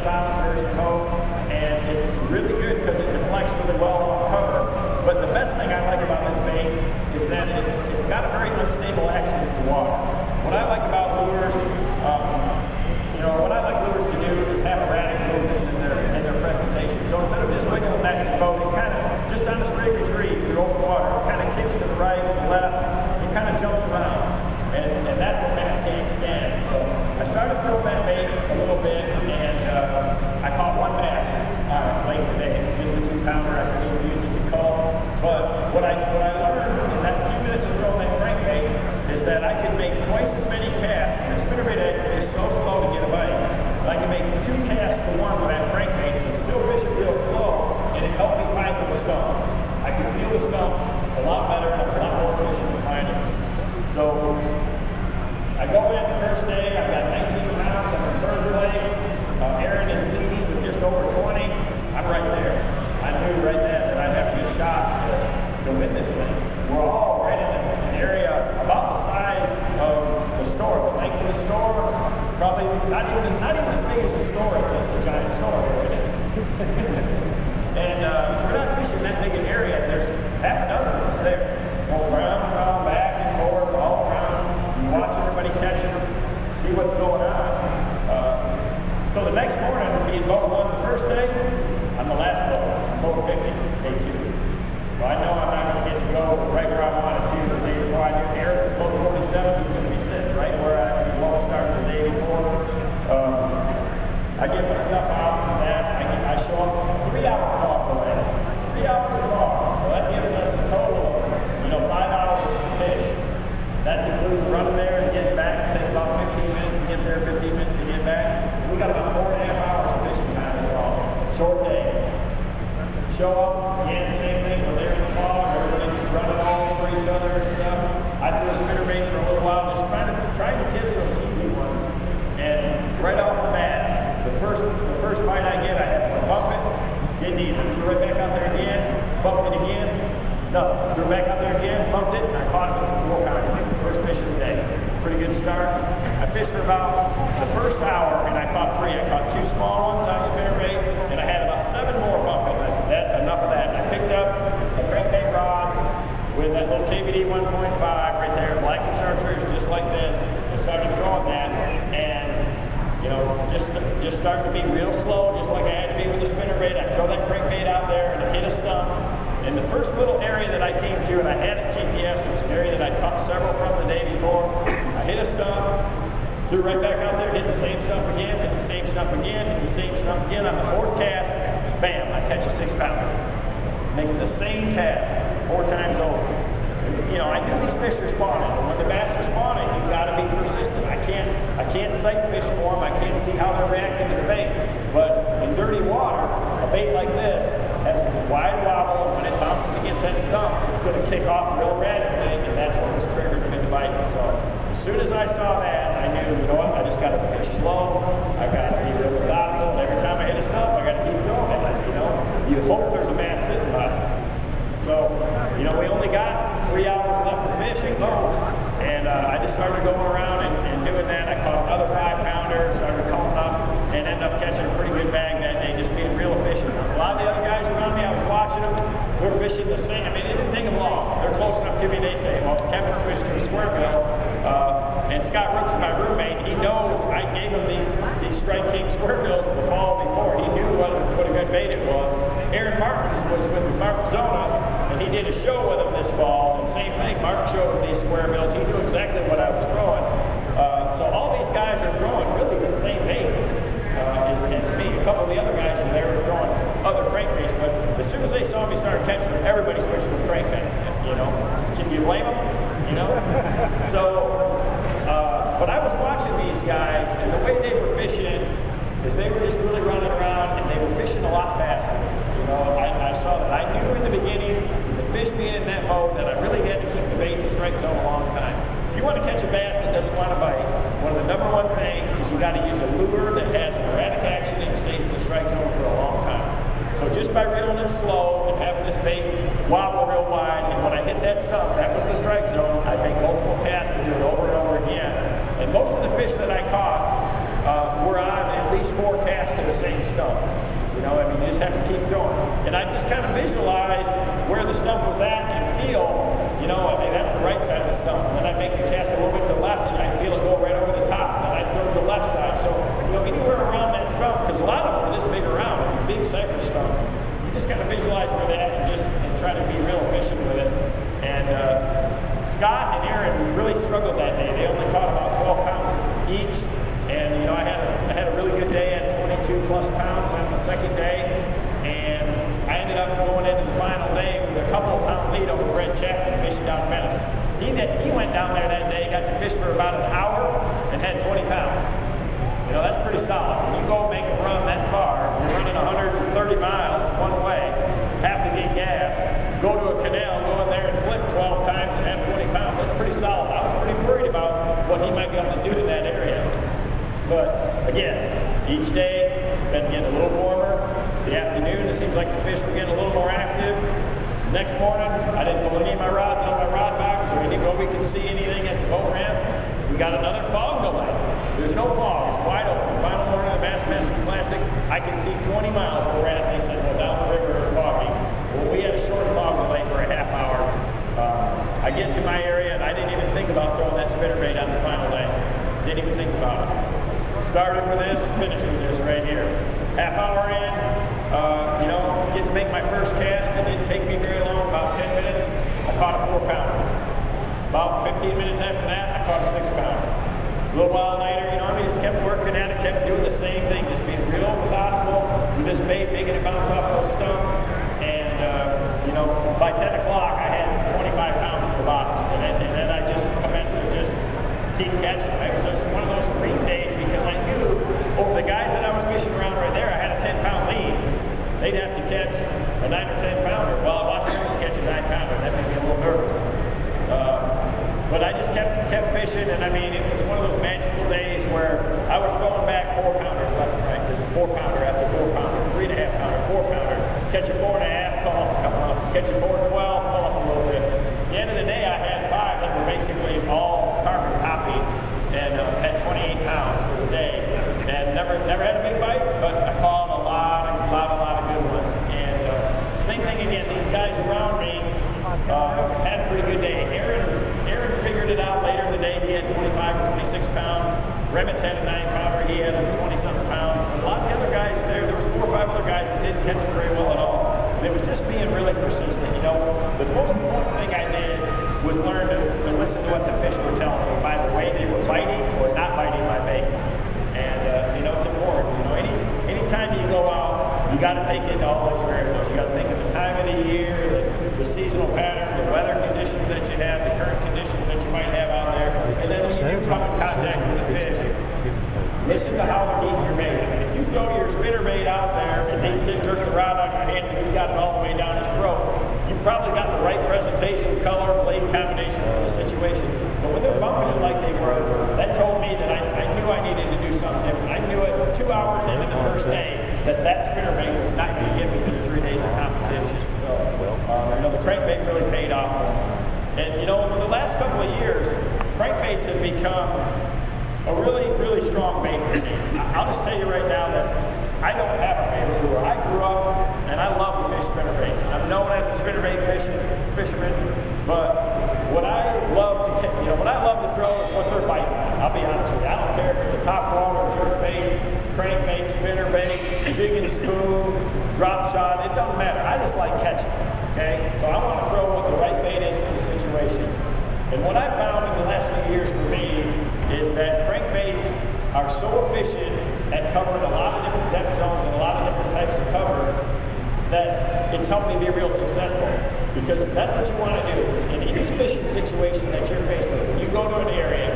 solid Persian hook, and it's really good because it deflects really well off cover. But the best thing I like about this bait is that it's got a very unstable action in the water. What I like about lures, what I like lures to do is have erratic movements in their presentation. So instead of just wiggling back to the boat, it kind of, just on a straight retrieve through open water, it kind of kicks to the right and left, it kind of jumps around. And that's what bass game stands. So I started throwing that bait a little bit, and I caught one bass late in the day. It was just a 2-pounder. I couldn't even use it to cull. But what I learned in that few minutes of throwing that crankbait is that I could make twice as many casts. The spinnerbait is so slow to get a bite. I can make 2 casts to 1 with that crankbait and still fish it real slow, and it helped me find those stumps. I could feel the stumps a lot better, and I was a lot more efficient in finding them. So I go in the first day, I've got 19 pounds, I'm in 3rd place. Aaron is leading with just over 20. I'm right there. I knew right then that I'd have a good shot to win this thing. We're all right in an area about the size of the store, the length of the store, probably not even as big as the store is. It's a giant store, right? And we're not fishing that big an area. There's half a dozen of us there. Going round and round, back and forth, all around. You watch everybody catching them, see what's going on. So the next morning, being boat 1 the first day, I'm the last boat, boat 50, day 2. Well, I know I'm not going to get to go right where I wanted to the day before. I knew Aaron was boat 47, he was going to be sitting right where I started the day before. I get my stuff out and that. I show up 3-hour fog delay. 3 hours of fog. So that gives us a total of 5 hours to fish. That's including running there and getting back. It takes about 15 minutes to get there, 15 minutes to get back. So we got about 4.5 hours of fishing time is all. Short day. Show up, again, same thing. We're there in the fog. Everybody's running all over each other and stuff. I threw a spinnerbait for a little while, just trying to catch those easy ones. And right off the bat, the first bite I get, I had to bump it. Didn't either. Threw it back out there again. Bumped it again. No. Threw it back out there again. Bumped it. And I caught it with some 4-pounder. First fish of the day. Pretty good start. I fished for about the first hour, and I caught 3. I caught 2 small ones on spinnerbait, and I had about 7 more bumping. I said, enough of that. And I picked up a crankbait rod with that little KBD 1.5 right there, black and chartreuse, just like this. I started throwing that, and just starting to be real slow, just like I had to be with the spinnerbait. I throw that crankbait out there, and I hit a stump. In the first little area that I came to, and I had it GPS, it was an area that I caught several from the day before. I hit a stump, threw right back out there, hit the same stump again, hit the same stump again, hit the same stump again. On the 4th cast, bam, I catch a 6-pounder. Making the same cast 4 times over. I knew these fish are spawning. And when the bass are spawning, you've got to be persistent. I can't sight fish for them. I can't see how they're reacting to the bait. But in dirty water, a bait like this has a wide wobble. When it bounces against that stump, it's going to kick off real radically, and that's what was triggered them into biting. So as soon as I saw that, I knew, I just got to fish slow. I got to be real methodical. Every time I hit a stump, I got to keep going. You hope there's a bass sitting by it. So, we only got 3 hours left to fish at most, and I just started going around and doing that. I caught another 5-pounder, started calling up, and ended up catching a pretty good bag that day, just being real efficient. A lot of the other guys around me, I was watching them, we're fishing the same. It didn't take them long. They're close enough to me, they say, well, Kevin switched to a square bill, and Scott Rook's my roommate. He knows I gave him these Strike King square bills the fall before. He knew what a good bait it was. Aaron Martins was with Martin Zona, and he did a show with him this fall, and same thing, Martin showed him these square bills. He knew exactly what I was throwing. So all these guys are throwing really the same bait as me. A couple of the other guys from there were throwing other crankbaits, but as soon as they saw me start catching them, everybody switched to crankbait. Can you blame them? So, but I was watching these guys, and the way they were fishing is they were just really running around, and they were fishing a lot faster. I saw that. I knew in the beginning, with the fish being in that boat, that I really had to keep the bait in the strike zone a long time. If you want to catch a bass that doesn't want to bite, one of the #1 things is you got to use a lure that has an erratic action and stays in the strike zone for a long time. So just by reeling in slow and having this bait wobble real wide, and when I hit that stump, that was the strike zone, I'd make multiple casts and do it over and over again. And most of the fish that I caught were on at least 4 casts to the same stump. You know, I mean, you just have to keep throwing. And I just kind of visualize where the stump was at and feel, you know, I mean, that's the right side of the stump. And then I make the cast a little bit to the left, and I feel it go right over the top. And I throw to the left side. So, you know, anywhere around that stump, because a lot of them are this big around, big cypress stump. You just kind of visualize where they're at and try to be real efficient with it. And Scott and Aaron really struggled that day. They only caught about 12 pounds each. And, you know, I had a really good day at 22 plus pounds on the second day. And I ended up going into the final day with a couple of pound lead over Brett Chapman fishing down B.A.S.S. He went down there that day, got to fish for about an hour, and had 20 pounds. You know, that's pretty solid. When you go make a run that far, you're running 130 miles one way, have to get gas, go to a canal, go in there and flip 12 times and have 20 pounds. That's pretty solid. I was pretty worried about what he might be able to do in that area. But again, each day it's been getting a little warmer. The afternoon, it seems like the fish were getting a little more active. Next morning, I didn't pull any of my rods out of my rod box or anywhere we could see anything at the boat ramp. We got another fog delay. There's no fog. It's wide open. Final morning of the Bassmasters Classic, I can see 20 miles where we're at. They said, well, down the river it's foggy. Well, we had a short fog delay for a half hour. I get to my area, and I didn't even think about throwing that spinnerbait on the final day. Didn't even think about it. Started with this, finished with this right here. Half hour in, you know, get to make my first cast. It didn't take me very long, about 10 minutes. I caught a 4-pounder. About 15 minutes after that, I caught a 6-pounder. A little while later, you know, I just kept working at it, kept doing the same thing, just being real methodical with this bait, making it bounce off those stumps. And, you know, by 10 o'clock, I had 25 pounds at the bottom. And then I just commenced to just keep catching. It was just one of those dream days because I knew over the guys that I was fishing around right there, I had a 10-pound lead. They'd have to catch a 9 or 10 pounder. Well, I watched them catch a 9-pounder. That made me a little nervous. But I just kept fishing, and I mean, it was one of those magical days where I was throwing back 4-pounders left and right. Just 4-pounder after 4-pounder, 3.5-pounder, 4-pounder. Catch a 4.5, call up a couple ounces. Catch a 4-12, call up a little bit. At the end of the day, I had 5 that were basically all carbon copies and had 28 pounds for the day. And never had a big bite, but I caught a lot of good ones. And same thing again, these guys around me had a pretty good day. Aaron figured it out later in the day. He had 25 or 26 pounds. Remitz had a 9-pounder. He had 20-something pounds. But a lot of the other guys there was 4 or 5 other guys that didn't catch it very well at all. And it was just being really persistent. You know, the most important thing I did was learn to listen to what the fish were telling me by the way they were biting or not biting my baits. And, you know, it's important. You know, anytime you go out, you got to take into all those variables. You got to think of the time of the year, the seasonal pattern, the weather conditions that you have, the current conditions that you might have out there. And then when you do come in contact with the fish, listen to how they're eating your bait. I mean, if you throw your spinnerbait out there and they jerk the rod out of your hand and he's got it all the way down his throat, you've probably got the right presentation, color, blade combination for the situation. But when they're bumping it like they were, that told me that I knew I needed to do something different. I knew it 2 hours into the first day that spinnerbait was not going to get me through 3 days of competition. So, you know, the crankbait really paid off for me. And, you know, over the last couple of years, crankbaits have become a really, really strong bait for me. I'll just tell you right now that I don't have a favorite lure. I grew up and I love to fish spinnerbaits. And I'm known as a spinnerbait fisherman, but what I love to throw is what they're biting on. I'll be honest with you. I don't care if it's a top water, jerkbait, crankbait, spinnerbait, jig and spoon, drop shot. It doesn't matter. I just like catching. Okay? So I want to throw what the right bait is for the situation. And what I found in the last few years for me is that crankbaits are so efficient at covering a lot of different depth zones and a lot of different types of cover that it's helped me be real successful. Because that's what you want to do is in any fishing situation that you're faced with. When you go to an area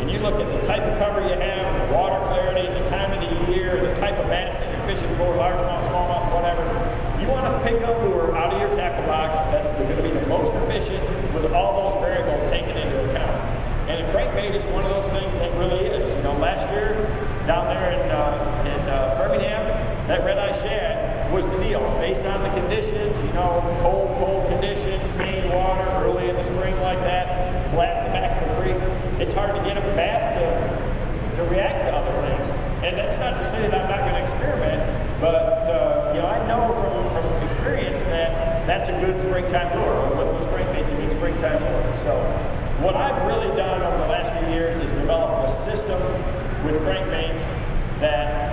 and you look at the type of cover you have, the water clarity, the time of the year, the type of bass that you're fishing for, largemouth, smallmouth, whatever, you want to pick a lure out of your tackle box that's going to be the most efficient with all those variables taken into account. And a crankbait is one of those things that really is. You know, last year down there in Birmingham, that red-eye shad was the deal. Based on the conditions, you know, cold conditions, stained water early in the spring like that, flat in the back of the creek, it's hard to get a bass to react to other things. And that's not to say that I'm not going to experiment, But you know, I know from experience that that's a good springtime lure. With those crankbaits, a good springtime lure. So what I've really done over the last few years is develop a system with crankbaits that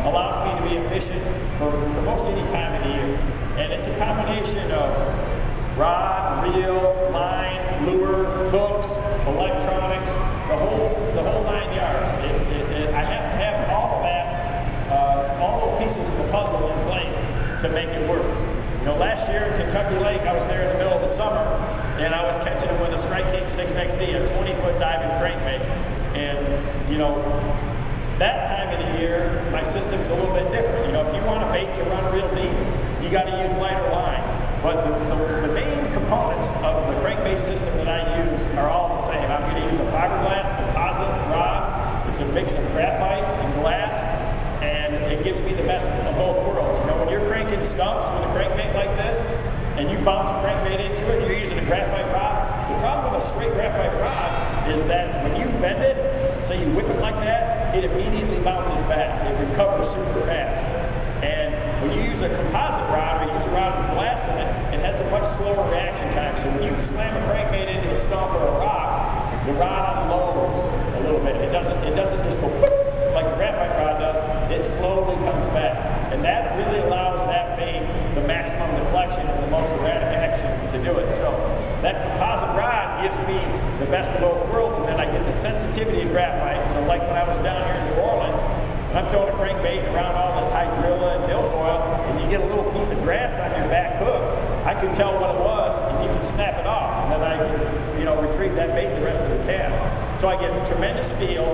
allows me to be efficient for most any time of the year. And it's a combination of rod, reel, line, lure, hooks, electronics, the whole 9 yards. I have to have all of that, all those pieces of the puzzle in place to make it work. You know, last year in Kentucky Lake, I was there in the middle of the summer, and I was catching them with a Strike King 6XD, a 20-foot diving crankbait. And, you know, that time of the year, my system's a little bit different. You know, if you want a bait to run real deep, you got to use lighter line. But the main components of the crankbait system that I use are all the same. I'm going to use a fiberglass composite rod. It's a mix of graphite and glass, and it gives me the best of both worlds. You know, when you're cranking stumps with a crankbait like this, and you bounce a crankbait into it, you're using a graphite rod. The problem with a straight graphite rod is that when you bend it, say you whip it like that, it immediately bounces back. It recovers super fast. And when you use a composite rod or you use a rod with glass in it, it has a much slower reaction time. So when you slam a crankbait into a stump or a rock, the rod unloads a little bit. It doesn't just go whoop, like a graphite rod does. It slowly comes back. And that really allows that bait the maximum deflection and the most erratic action to do it. So that composite rod gives me the best of both worlds, and then I get the sensitivity of graphite. So like when I was down here in New Orleans, and I'm throwing a crankbait around all this hydrilla and milfoil, and you get a little piece of grass on your back hook, I could tell what it was, and you can snap it off, and then I can, you know, retrieve that bait the rest of the cast. So I get tremendous feel,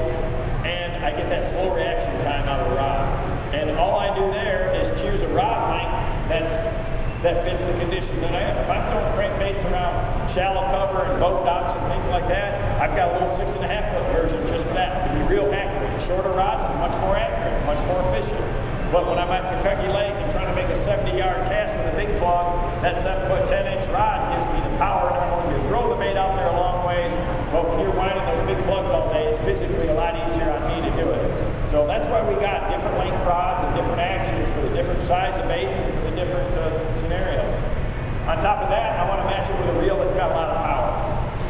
and I get that slow reaction time out of the rod. And all I do there is choose a rod length that fits the conditions that I have. If I'm throwing crankbaits around shallow cover and boat docks and things like that, I've got a little 6.5-foot version just for that, to be real accurate. The shorter rod is much more accurate, much more efficient. But when I'm at Kentucky Lake and trying to make a 70-yard cast with a big plug, that 7-foot 10-inch rod gives me the power not only to throw the bait out there a long ways, but when you're winding those big plugs all day, it's physically a lot easier on me to do it. So that's why we got different length rods and different actions for the different size of baits and for the different scenarios. On top of that, I want to match it with a reel that's got a lot of power.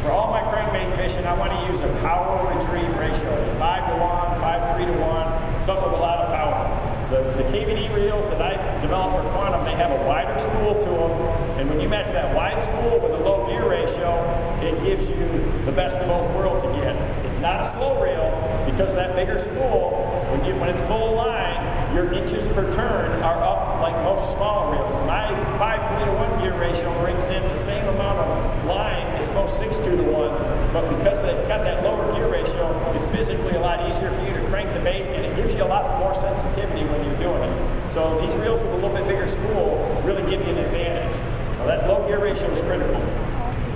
For all my crankbait fishing, I want to use a power retrieve ratio, 5-to-1, 5-3-to-1, something with a lot of power. The KVD reels that I developed for Quantum, they have a wider spool to them, and when you match that wide spool with a low gear ratio, it gives you the best of both worlds again. It's not a slow reel, because that bigger spool, when it's full of line, your inches per turn are up like most small reels. My 5-3-to-1 gear ratio brings in the same amount of line as most 6-2-to-1s, but because it's got that lower gear ratio, it's physically a lot easier for you to crank the bait, and it gives you a lot more sensitivity when you're doing it. So these reels with a little bit bigger spool really give you an advantage. Now that low gear ratio is critical.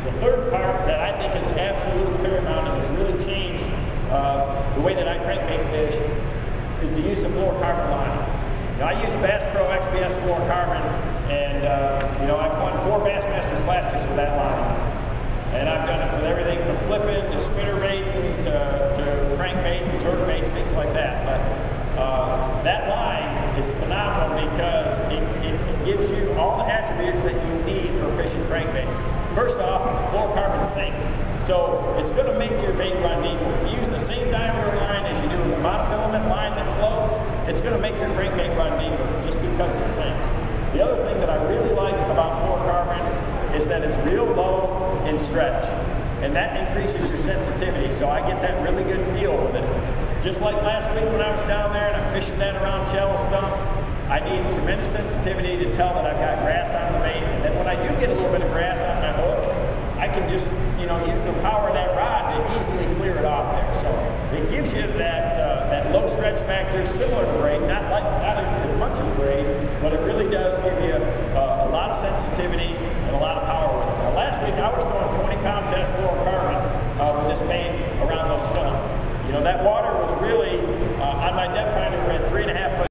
The third part that I think is absolutely paramount and has really changed the way that I crankbait fish is the use of fluorocarbon line. Now, I use Bass Pro XBS fluorocarbon, and you know, I've won 4 Bassmasters Plastics with that line. And I've done it with everything from flipping to spinnerbait to crankbait and jerkbaits, things like that. But that line is phenomenal because it gives you all the attributes that you need for fishing crankbaits. First off, fluorocarbon sinks. So it's going to make your bait run deeper. If you use the same diameter line as you do with a monofilament line that floats, it's going to make your crankbait run deeper just because it sinks. The other thing that I really like about fluorocarbon is that it's real low in stretch, and that increases your sensitivity, so I get that really good feel with it. Just like last week when I was down there and I'm fishing that around shallow stumps, I need tremendous sensitivity to tell that I've got grass on the bait, and then when I do get a little bit of grass on my hooks, I can just, you know, use the power of that rod to easily clear it off there. So it gives you that low stretch factor, similar to braid, not as much as braid, but it really does give you a lot of sensitivity and a lot of power with it. Now, last week I was throwing 20-pound test fluorocarbon with this bait around those stumps. You know, that water